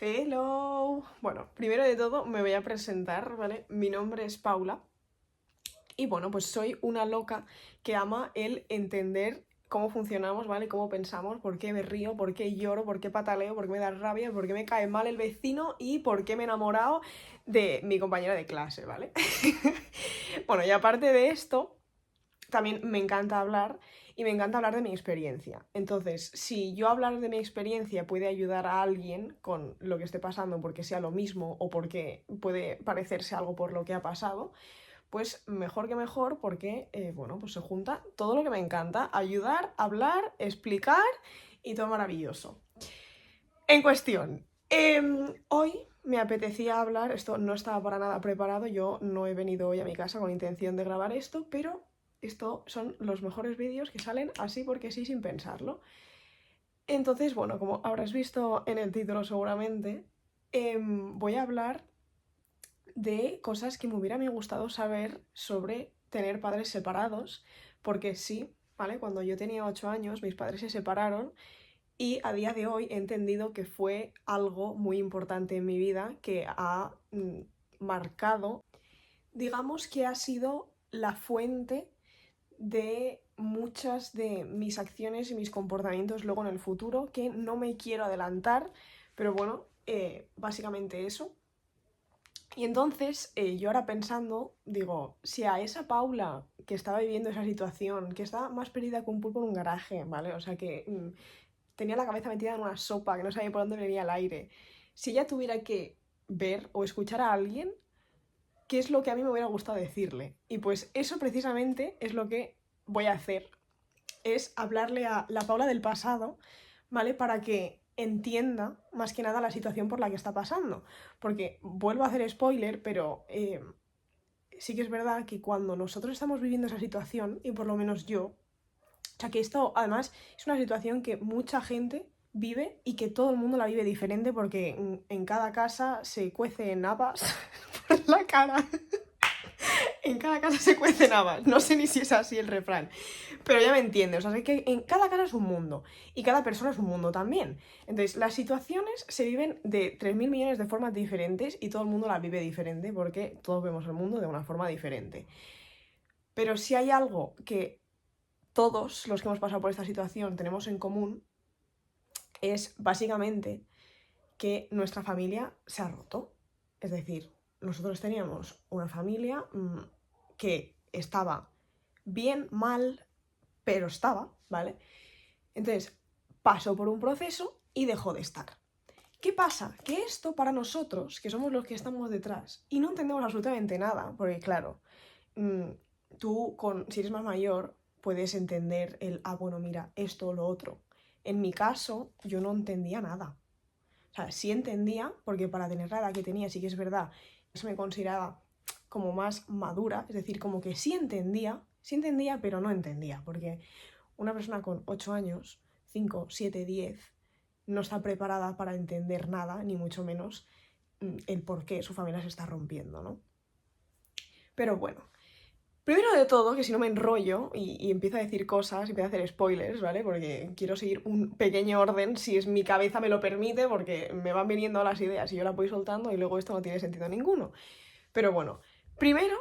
Hello. Bueno, primero de todo me voy a presentar, ¿vale? Mi nombre es Paula y bueno, pues soy una loca que ama el entender cómo funcionamos, ¿vale? Cómo pensamos, por qué me río, por qué lloro, por qué pataleo, por qué me da rabia, por qué me cae mal el vecino y por qué me he enamorado de mi compañera de clase, ¿vale? Bueno, y aparte de esto, también me encanta hablar y me encanta hablar de mi experiencia. Entonces, si yo hablar de mi experiencia puede ayudar a alguien con lo que esté pasando porque sea lo mismo o porque puede parecerse algo por lo que ha pasado, pues mejor que mejor porque, bueno, pues se junta todo lo que me encanta, ayudar, hablar, explicar y todo maravilloso. En cuestión, hoy me apetecía hablar, esto no estaba para nada preparado, yo no he venido hoy a mi casa con intención de grabar esto, pero esto son los mejores vídeos que salen así porque sí, sin pensarlo. Entonces, bueno, como habrás visto en el título seguramente, voy a hablar de cosas que me hubiera me gustado saber sobre tener padres separados, porque sí, ¿vale? Cuando yo tenía 8 años, mis padres se separaron y a día de hoy he entendido que fue algo muy importante en mi vida que ha marcado, digamos que ha sido la fuente de muchas de mis acciones y mis comportamientos luego en el futuro, que no me quiero adelantar, pero bueno, básicamente eso. Y entonces yo ahora pensando, digo, si a esa Paula que estaba viviendo esa situación, que estaba más perdida que un pulpo en un garaje, ¿vale? O sea que tenía la cabeza metida en una sopa, que no sabía por dónde venía el aire. Si ella tuviera que ver o escuchar a alguien, ¿qué es lo que a mí me hubiera gustado decirle? Y pues eso precisamente es lo que voy a hacer. Es hablarle a la Paula del pasado, ¿vale? Para que entienda más que nada la situación por la que está pasando. Porque vuelvo a hacer spoiler, pero sí que es verdad que cuando nosotros estamos viviendo esa situación, y por lo menos yo, o sea que esto además es una situación que mucha gente vive y que todo el mundo la vive diferente porque en cada casa se cuecen habas por la cara. En cada casa se cuecen habas. No sé ni si es así el refrán. Pero ya me entiendes. O sea, es que en cada casa es un mundo. Y cada persona es un mundo también. Entonces, las situaciones se viven de 3.000 millones de formas diferentes y todo el mundo la vive diferente porque todos vemos el mundo de una forma diferente. Pero si hay algo que todos los que hemos pasado por esta situación tenemos en común, es básicamente que nuestra familia se ha roto. Es decir, nosotros teníamos una familia que estaba bien, mal, pero estaba, ¿vale? Entonces, pasó por un proceso y dejó de estar. ¿Qué pasa? Que esto para nosotros, que somos los que estamos detrás, y no entendemos absolutamente nada, porque claro, mm, tú, si eres más mayor, puedes entender bueno, mira, esto o lo otro. En mi caso, yo no entendía nada. O sea, sí entendía, porque para tener la edad que tenía, sí que es verdad, se me consideraba como más madura, es decir, como que sí entendía, pero no entendía, porque una persona con 8 años, 5, 7, 10, no está preparada para entender nada, ni mucho menos el por qué su familia se está rompiendo, ¿no? Pero bueno, primero de todo, que si no me enrollo y empiezo a decir cosas, empiezo a hacer spoilers, ¿vale? Porque quiero seguir un pequeño orden, si es mi cabeza me lo permite, porque me van viniendo las ideas y yo las voy soltando y luego esto no tiene sentido ninguno. Pero bueno, primero,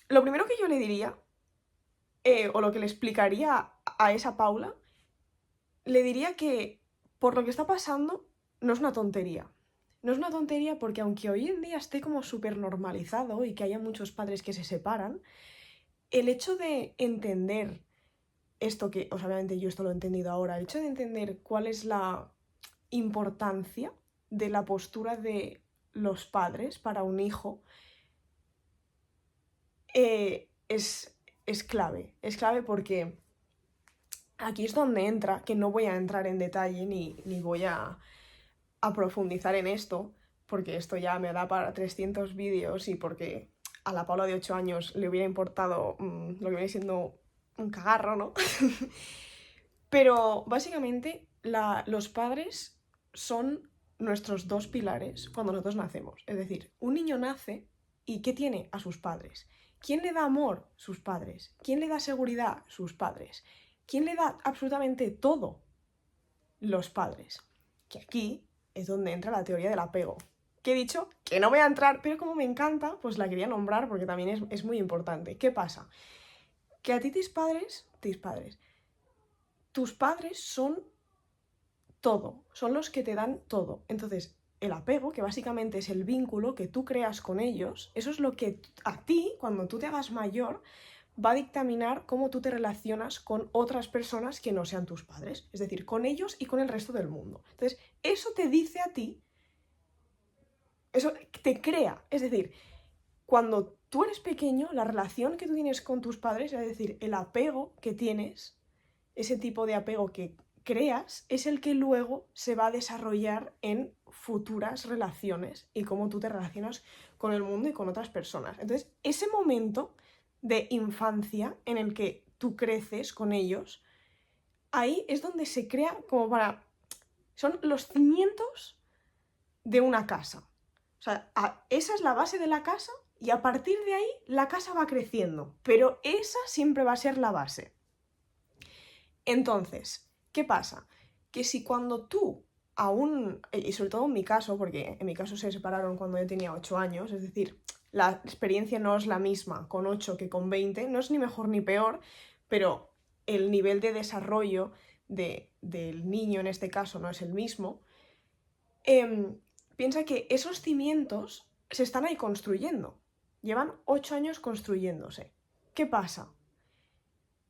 lo primero que yo le diría, o lo que le explicaría a esa Paula, le diría que por lo que está pasando no es una tontería. No es una tontería porque aunque hoy en día esté como súper normalizado y que haya muchos padres que se separan, el hecho de entender esto que, o sea, obviamente yo esto lo he entendido ahora, el hecho de entender cuál es la importancia de la postura de los padres para un hijo es clave. Es clave porque aquí es donde entra, que no voy a entrar en detalle ni voy a profundizar en esto, porque esto ya me da para 300 vídeos y porque a la Paula de 8 años le hubiera importado lo que viene siendo un cagarro, ¿no? Pero básicamente los padres son nuestros dos pilares cuando nosotros nacemos. Es decir, un niño nace y ¿qué tiene? A sus padres. ¿Quién le da amor? Sus padres. ¿Quién le da seguridad? Sus padres. ¿Quién le da absolutamente todo? Los padres. Que aquí es donde entra la teoría del apego. Que he dicho que no voy a entrar, pero como me encanta, pues la quería nombrar porque también es muy importante. ¿Qué pasa? Que a ti tus padres son todo, son los que te dan todo. Entonces, el apego, que básicamente es el vínculo que tú creas con ellos, eso es lo que a ti, cuando tú te hagas mayor, va a dictaminar cómo tú te relacionas con otras personas que no sean tus padres, es decir, con ellos y con el resto del mundo. Entonces, eso te dice a ti, eso te crea, es decir, cuando tú eres pequeño, la relación que tú tienes con tus padres, es decir, el apego que tienes, ese tipo de apego que creas, es el que luego se va a desarrollar en futuras relaciones y cómo tú te relacionas con el mundo y con otras personas. Entonces, ese momento de infancia en el que tú creces con ellos, ahí es donde se crea como para... Son los cimientos de una casa. O sea, esa es la base de la casa y a partir de ahí la casa va creciendo, pero esa siempre va a ser la base. Entonces, ¿qué pasa? Que si cuando tú aún, y sobre todo en mi caso, porque en mi caso se separaron cuando yo tenía 8 años, es decir, la experiencia no es la misma con 8 que con 20, no es ni mejor ni peor, pero el nivel de desarrollo del niño en este caso no es el mismo. Piensa que esos cimientos se están ahí construyendo. Llevan 8 años construyéndose. ¿Qué pasa?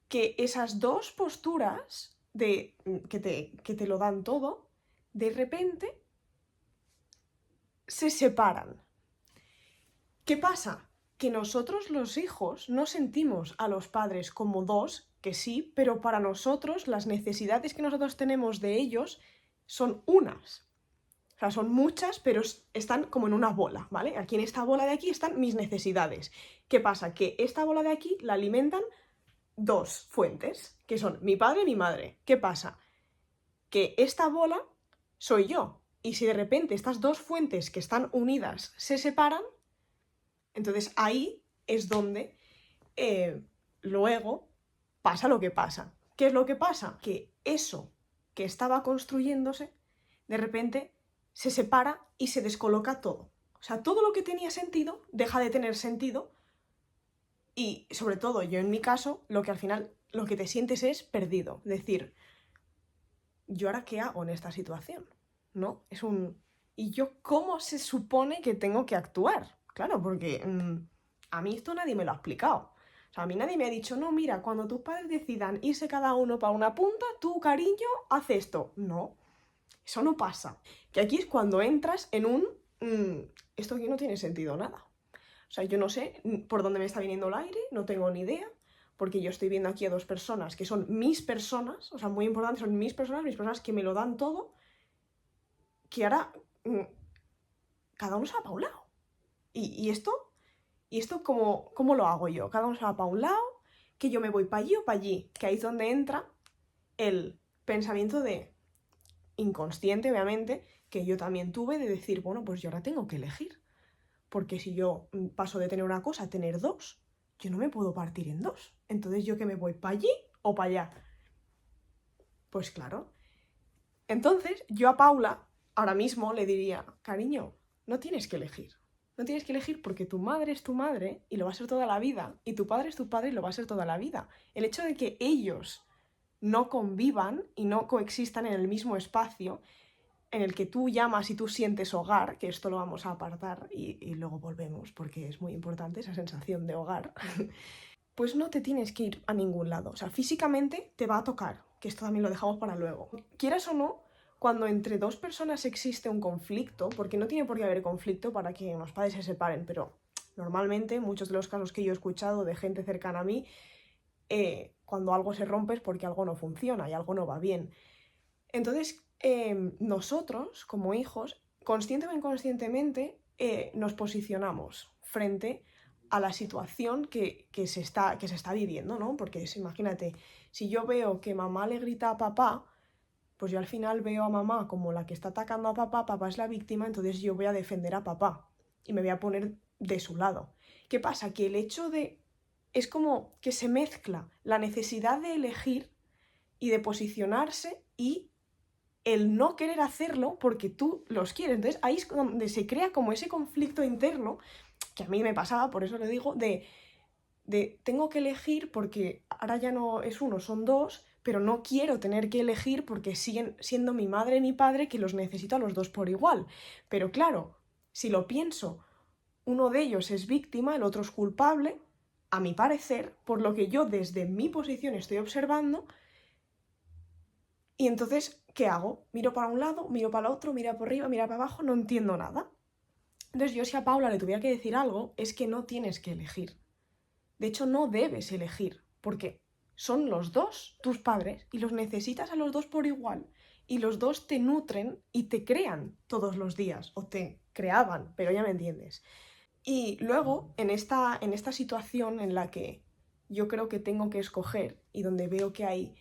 Que esas dos posturas que te lo dan todo, de repente se separan. ¿Qué pasa? Que nosotros los hijos no sentimos a los padres como dos, que sí, pero para nosotros las necesidades que nosotros tenemos de ellos son unas. O sea, son muchas, pero están como en una bola, ¿vale? Aquí en esta bola de aquí están mis necesidades. ¿Qué pasa? Que esta bola de aquí la alimentan dos fuentes, que son mi padre y mi madre. ¿Qué pasa? Que esta bola soy yo. Y si de repente estas dos fuentes que están unidas se separan, entonces ahí es donde luego pasa lo que pasa. ¿Qué es lo que pasa? Que eso que estaba construyéndose, de repente se separa y se descoloca todo. O sea, todo lo que tenía sentido deja de tener sentido y, sobre todo, yo en mi caso, lo que al final, lo que te sientes es perdido. Decir, ¿yo ahora qué hago en esta situación? ¿No? ¿Y yo cómo se supone que tengo que actuar? Claro, porque a mí esto nadie me lo ha explicado. O sea, a mí nadie me ha dicho, no, mira, cuando tus padres decidan irse cada uno para una punta, tú, cariño, haz esto. No, eso no pasa. Que aquí es cuando entras en esto aquí no tiene sentido nada. O sea, yo no sé por dónde me está viniendo el aire, no tengo ni idea, porque yo estoy viendo aquí a dos personas que son mis personas, o sea, muy importantes, son mis personas que me lo dan todo, que ahora cada uno se va para un lado. ¿Y esto cómo lo hago yo? Cada uno se va para un lado, que yo me voy para allí o para allí, que ahí es donde entra el pensamiento de inconsciente, obviamente, que yo también tuve de decir, bueno, pues yo ahora tengo que elegir. Porque si yo paso de tener una cosa a tener dos, yo no me puedo partir en dos. Entonces, ¿yo que me voy para allí o para allá? Pues claro. Entonces, yo a Paula ahora mismo le diría, cariño, no tienes que elegir. No tienes que elegir porque tu madre es tu madre y lo va a ser toda la vida. Y tu padre es tu padre y lo va a ser toda la vida. El hecho de que ellos no convivan y no coexistan en el mismo espacio en el que tú llamas y tú sientes hogar, que esto lo vamos a apartar y luego volvemos porque es muy importante esa sensación de hogar, pues no te tienes que ir a ningún lado. O sea, físicamente te va a tocar, que esto también lo dejamos para luego. Quieras o no, cuando entre dos personas existe un conflicto, porque no tiene por qué haber conflicto para que los padres se separen, pero normalmente muchos de los casos que yo he escuchado de gente cercana a mí, cuando algo se rompe es porque algo no funciona y algo no va bien. Entonces, nosotros, como hijos, consciente o inconscientemente, nos posicionamos frente a la situación que se está viviendo, ¿no? Porque imagínate, si yo veo que mamá le grita a papá, pues yo al final veo a mamá como la que está atacando a papá, papá es la víctima, entonces yo voy a defender a papá y me voy a poner de su lado. ¿Qué pasa? Que el hecho de... es como que se mezcla la necesidad de elegir y de posicionarse y el no querer hacerlo porque tú los quieres. Entonces ahí es donde se crea como ese conflicto interno, que a mí me pasaba, por eso le digo, de tengo que elegir porque ahora ya no es uno, son dos, pero no quiero tener que elegir porque siguen siendo mi madre y mi padre, que los necesito a los dos por igual. Pero claro, si lo pienso, uno de ellos es víctima, el otro es culpable, a mi parecer, por lo que yo desde mi posición estoy observando. Y entonces, ¿qué hago? Miro para un lado, miro para el otro, miro por arriba, miro para abajo, no entiendo nada. Entonces yo, si a Paula le tuviera que decir algo, es que no tienes que elegir. De hecho, no debes elegir, porque son los dos tus padres y los necesitas a los dos por igual. Y los dos te nutren y te crean todos los días, o te creaban, pero ya me entiendes. Y luego, en esta situación en la que yo creo que tengo que escoger y donde veo que hay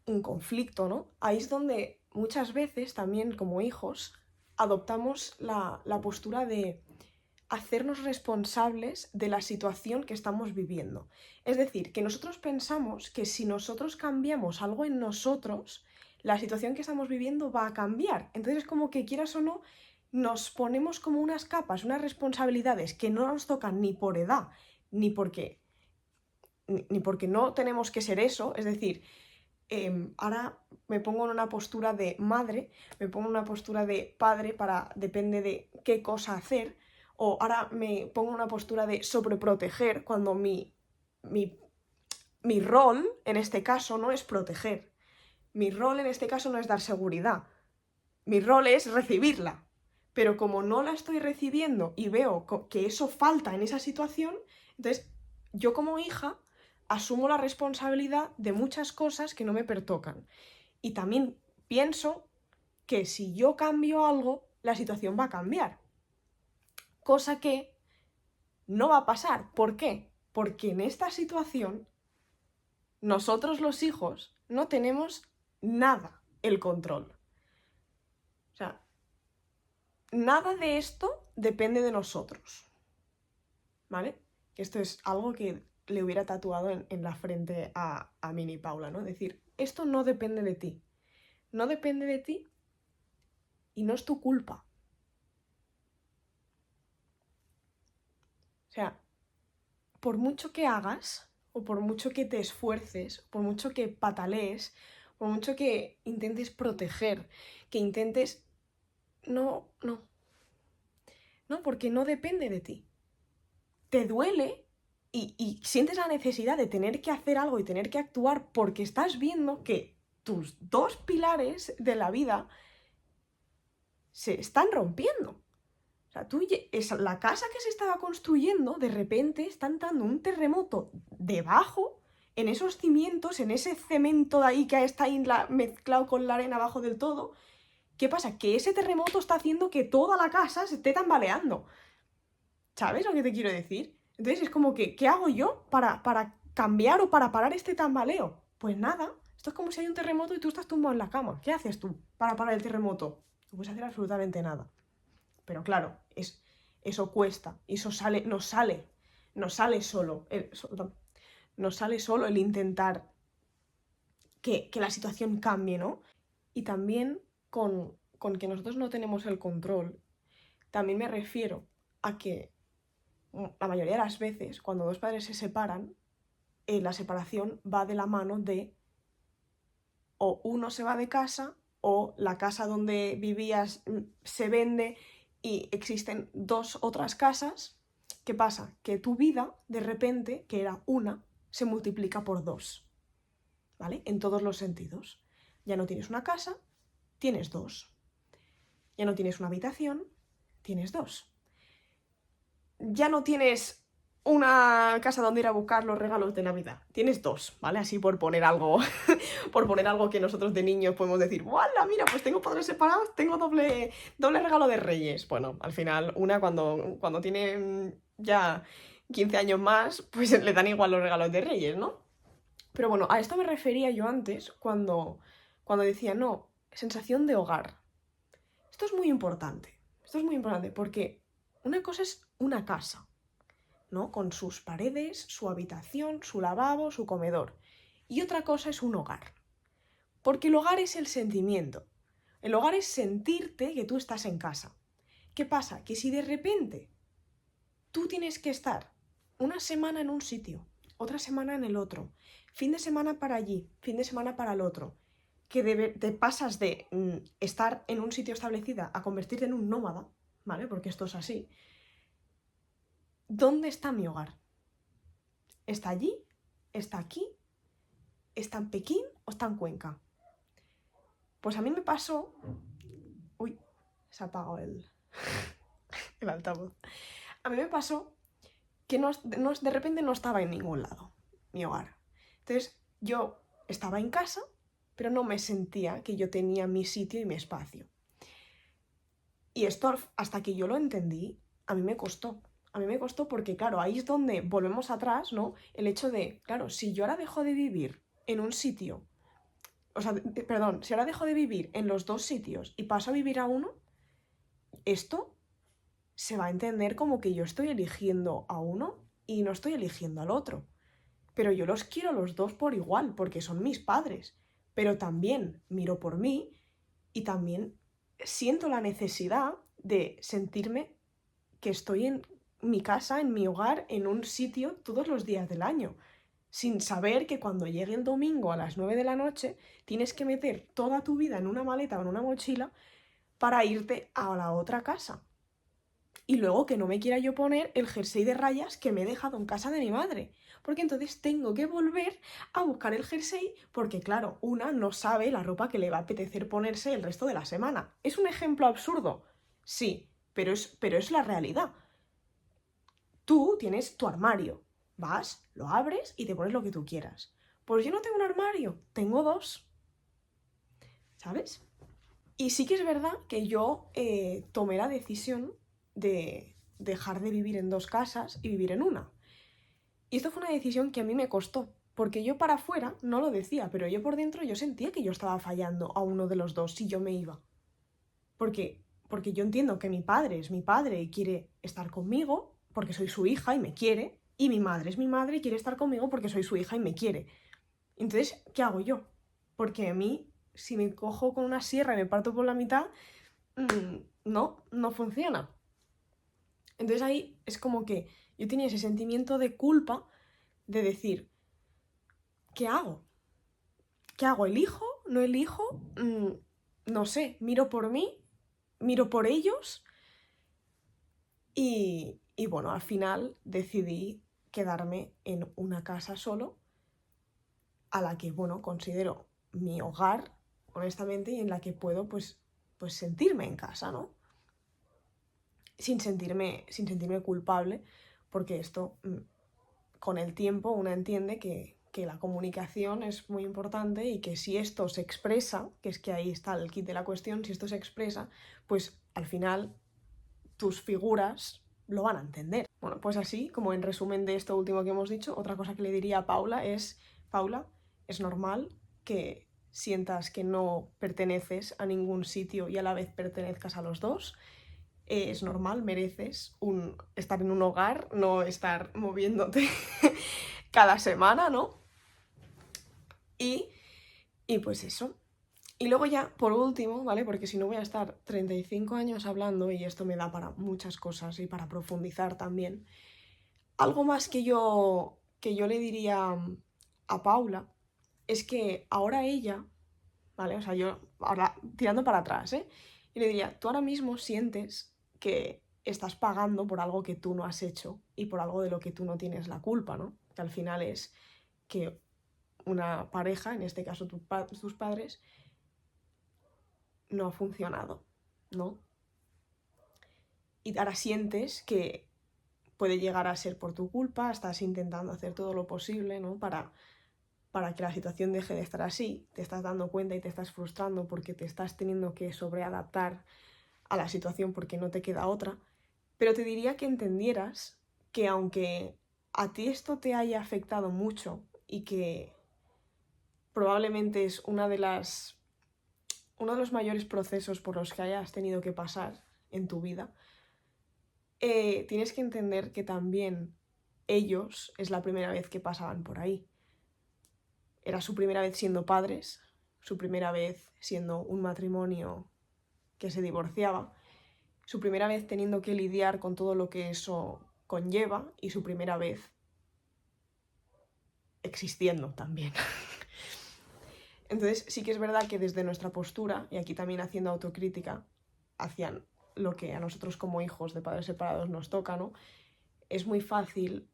un conflicto, ¿no? Ahí es donde muchas veces también como hijos adoptamos la postura de hacernos responsables de la situación que estamos viviendo. Es decir, que nosotros pensamos que si nosotros cambiamos algo en nosotros, la situación que estamos viviendo va a cambiar. Entonces, como que quieras o no, nos ponemos como unas capas, unas responsabilidades que no nos tocan ni por edad, ni porque no tenemos que ser eso. Es decir, ahora me pongo en una postura de madre, me pongo en una postura de padre, depende de qué cosa hacer, o ahora me pongo en una postura de sobreproteger cuando mi rol en este caso no es proteger, mi rol en este caso no es dar seguridad, mi rol es recibirla, pero como no la estoy recibiendo y veo que eso falta en esa situación, entonces yo como hija asumo la responsabilidad de muchas cosas que no me pertocan. Y también pienso que si yo cambio algo, la situación va a cambiar. Cosa que no va a pasar. ¿Por qué? Porque en esta situación, nosotros los hijos no tenemos nada el control. O sea, nada de esto depende de nosotros. ¿Vale? Esto es algo que le hubiera tatuado en la frente a Mini Paula, ¿no? Es decir, esto no depende de ti. No depende de ti y no es tu culpa. O sea, por mucho que hagas, o por mucho que te esfuerces, por mucho que patalees, por mucho que intentes proteger, que intentes... No, no. No, porque no depende de ti. Te duele y sientes la necesidad de tener que hacer algo y tener que actuar porque estás viendo que tus dos pilares de la vida se están rompiendo. O sea, la casa que se estaba construyendo, de repente está entrando un terremoto debajo, en esos cimientos, en ese cemento de ahí que está ahí mezclado con la arena abajo del todo. ¿Qué pasa? Que ese terremoto está haciendo que toda la casa se esté tambaleando. ¿Sabes lo que te quiero decir? Entonces es como que, ¿qué hago yo para cambiar o para parar este tambaleo? Pues nada, esto es como si hay un terremoto y tú estás tumbado en la cama. ¿Qué haces tú para parar el terremoto? No puedes hacer absolutamente nada. Pero claro, eso cuesta, y eso nos sale solo el intentar que la situación cambie, ¿no? Y también con que nosotros no tenemos el control, también me refiero a que la mayoría de las veces, cuando dos padres se separan, la separación va de la mano de o uno se va de casa o la casa donde vivías se vende y existen dos otras casas. ¿Qué pasa? Que tu vida, de repente, que era una, se multiplica por dos, ¿vale? En todos los sentidos. Ya no tienes una casa, tienes dos. Ya no tienes una habitación, tienes dos. Ya no tienes una casa donde ir a buscar los regalos de Navidad. Tienes dos, ¿vale? Así por poner algo, por poner algo que nosotros de niños podemos decir, ¡wala! Mira, pues tengo padres separados, tengo doble regalo de Reyes. Bueno, al final, una cuando tiene ya 15 años más, pues le dan igual los regalos de Reyes, ¿no? Pero bueno, a esto me refería yo antes cuando decía, no, sensación de hogar. Esto es muy importante. Esto es muy importante porque una cosa es una casa, ¿no? Con sus paredes, su habitación, su lavabo, su comedor. Y otra cosa es un hogar. Porque el hogar es el sentimiento. El hogar es sentirte que tú estás en casa. ¿Qué pasa? Que si de repente tú tienes que estar una semana en un sitio, otra semana en el otro, fin de semana para allí, fin de semana para el otro, que te pasas de estar en un sitio establecida a convertirte en un nómada, ¿vale? Porque esto es así. ¿Dónde está mi hogar? ¿Está allí? ¿Está aquí? ¿Está en Pekín o está en Cuenca? Pues a mí me pasó... Uy, se ha apagado el altavoz. A mí me pasó que de repente no estaba en ningún lado mi hogar. Entonces yo estaba en casa, pero no me sentía que yo tenía mi sitio y mi espacio. Y esto, hasta que yo lo entendí, a mí me costó. A mí me costó porque, claro, ahí es donde volvemos atrás, ¿no? El hecho de, claro, si yo ahora dejo de vivir en un sitio, o sea, perdón, si ahora dejo de vivir en los dos sitios y paso a vivir a uno, esto se va a entender como que yo estoy eligiendo a uno y no estoy eligiendo al otro. Pero yo los quiero los dos por igual, porque son mis padres. Pero también miro por mí y también siento la necesidad de sentirme que estoy en mi casa, en mi hogar, en un sitio todos los días del año, sin saber que cuando llegue el domingo a las 9 de la noche tienes que meter toda tu vida en una maleta o en una mochila para irte a la otra casa. Y luego que no me quiera yo poner el jersey de rayas que me he dejado en casa de mi madre. Porque entonces tengo que volver a buscar el jersey porque, claro, una no sabe la ropa que le va a apetecer ponerse el resto de la semana. ¿Es un ejemplo absurdo? Sí, pero es la realidad. Tú tienes tu armario. Vas, lo abres y te pones lo que tú quieras. Pues yo no tengo un armario, tengo dos. ¿Sabes? Y sí que es verdad que yo tomé la decisión de dejar de vivir en dos casas y vivir en una. Y esto fue una decisión que a mí me costó, porque yo para afuera no lo decía, pero yo por dentro yo sentía que yo estaba fallando a uno de los dos si yo me iba. Porque yo entiendo que mi padre es mi padre y quiere estar conmigo, porque soy su hija y me quiere, y mi madre es mi madre y quiere estar conmigo porque soy su hija y me quiere. Entonces, ¿qué hago yo? Porque a mí, si me cojo con una sierra y me parto por la mitad, no funciona. Entonces ahí es como que yo tenía ese sentimiento de culpa de decir, ¿qué hago? ¿Qué hago? ¿Elijo? ¿No elijo? No sé, miro por mí, miro por ellos y bueno, al final decidí quedarme en una casa solo, a la que, bueno, considero mi hogar, honestamente, y en la que puedo, pues sentirme en casa, ¿no? Sin sentirme culpable, porque esto, con el tiempo, una entiende que la comunicación es muy importante y que si esto se expresa, que es que ahí está el kit de la cuestión, si esto se expresa, pues al final tus figuras lo van a entender. Bueno, pues así, como en resumen de esto último que hemos dicho, otra cosa que le diría a Paula es, Paula, es normal que sientas que no perteneces a ningún sitio y a la vez pertenezcas a los dos. Es normal, mereces estar en un hogar, no estar moviéndote cada semana, ¿no? Y pues eso. Y luego ya, por último, ¿vale? Porque si no voy a estar 35 años hablando y esto me da para muchas cosas y para profundizar también. Algo más que yo le diría a Paula es que ahora ella, ¿vale? O sea, yo ahora tirando para atrás, ¿eh? Y le diría, tú ahora mismo sientes que estás pagando por algo que tú no has hecho y por algo de lo que tú no tienes la culpa, ¿no? Que al final es que una pareja, en este caso tus padres, no ha funcionado, ¿no? Y ahora sientes que puede llegar a ser por tu culpa, estás intentando hacer todo lo posible, ¿no? Para que la situación deje de estar así, te estás dando cuenta y te estás frustrando porque te estás teniendo que sobreadaptar a la situación porque no te queda otra, pero te diría que entendieras que aunque a ti esto te haya afectado mucho y que probablemente es uno de los mayores procesos por los que hayas tenido que pasar en tu vida, tienes que entender que también ellos es la primera vez que pasaban por ahí. Era su primera vez siendo padres, su primera vez siendo un matrimonio que se divorciaba, su primera vez teniendo que lidiar con todo lo que eso conlleva y su primera vez existiendo también. Entonces sí que es verdad que desde nuestra postura, y aquí también haciendo autocrítica hacia lo que a nosotros como hijos de padres separados nos toca, ¿no? Es muy fácil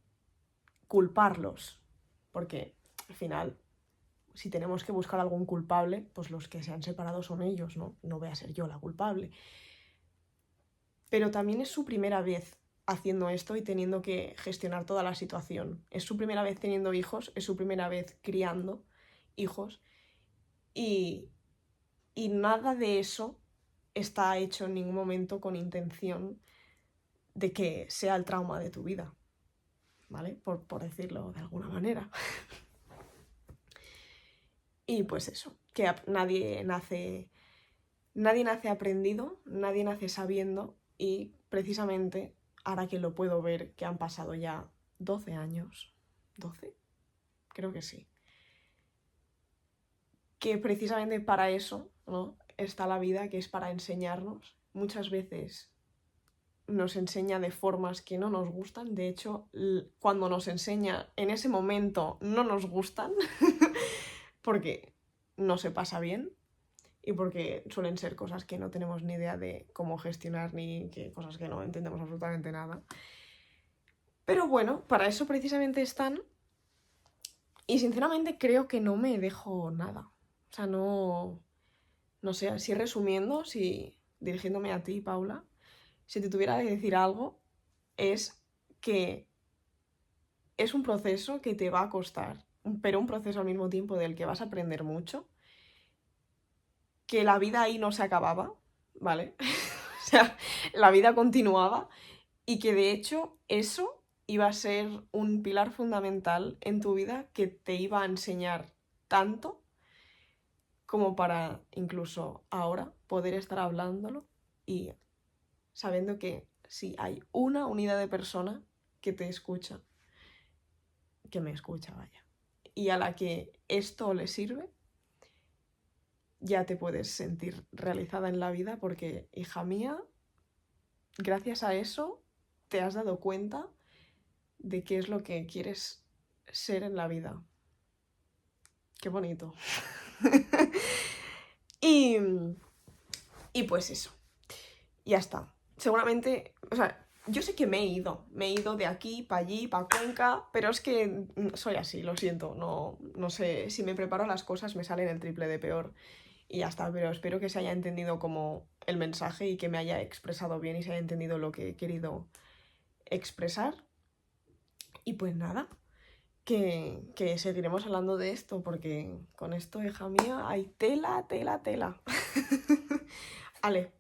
culparlos, porque al final, si tenemos que buscar algún culpable, pues los que se han separado son ellos, ¿no? No voy a ser yo la culpable. Pero también es su primera vez haciendo esto y teniendo que gestionar toda la situación. Es su primera vez teniendo hijos, es su primera vez criando hijos y nada de eso está hecho en ningún momento con intención de que sea el trauma de tu vida, ¿vale? Por decirlo de alguna manera. Y pues eso, que nadie nace aprendido, nadie nace sabiendo y precisamente ahora que lo puedo ver, que han pasado ya 12 años, 12, creo que sí, que precisamente para eso, ¿no? Está la vida, que es para enseñarnos. Muchas veces nos enseña de formas que no nos gustan, de hecho, cuando nos enseña en ese momento no nos gustan, porque no se pasa bien y porque suelen ser cosas que no tenemos ni idea de cómo gestionar ni que cosas que no entendemos absolutamente nada. Pero bueno, para eso precisamente están y sinceramente creo que no me dejo nada. O sea, no sé, así resumiendo, si dirigiéndome a ti, Paula, si te tuviera que decir algo, es que es un proceso que te va a costar, pero un proceso al mismo tiempo del que vas a aprender mucho, que la vida ahí no se acababa, ¿vale? O sea, la vida continuaba y que de hecho eso iba a ser un pilar fundamental en tu vida que te iba a enseñar tanto como para incluso ahora poder estar hablándolo y sabiendo que sí hay una unidad de persona que te escucha, que me escucha, vaya, y a la que esto le sirve, ya te puedes sentir realizada en la vida porque, hija mía, gracias a eso te has dado cuenta de qué es lo que quieres ser en la vida. Qué bonito. y, y pues eso, ya está. Seguramente, o sea, yo sé que me he ido de aquí para allí, para Cuenca, pero es que soy así, lo siento, no sé, si me preparo las cosas me salen el triple de peor y ya está, pero espero que se haya entendido como el mensaje y que me haya expresado bien y se haya entendido lo que he querido expresar. Y pues nada, que seguiremos hablando de esto porque con esto, hija mía, hay tela, tela, tela. Ale.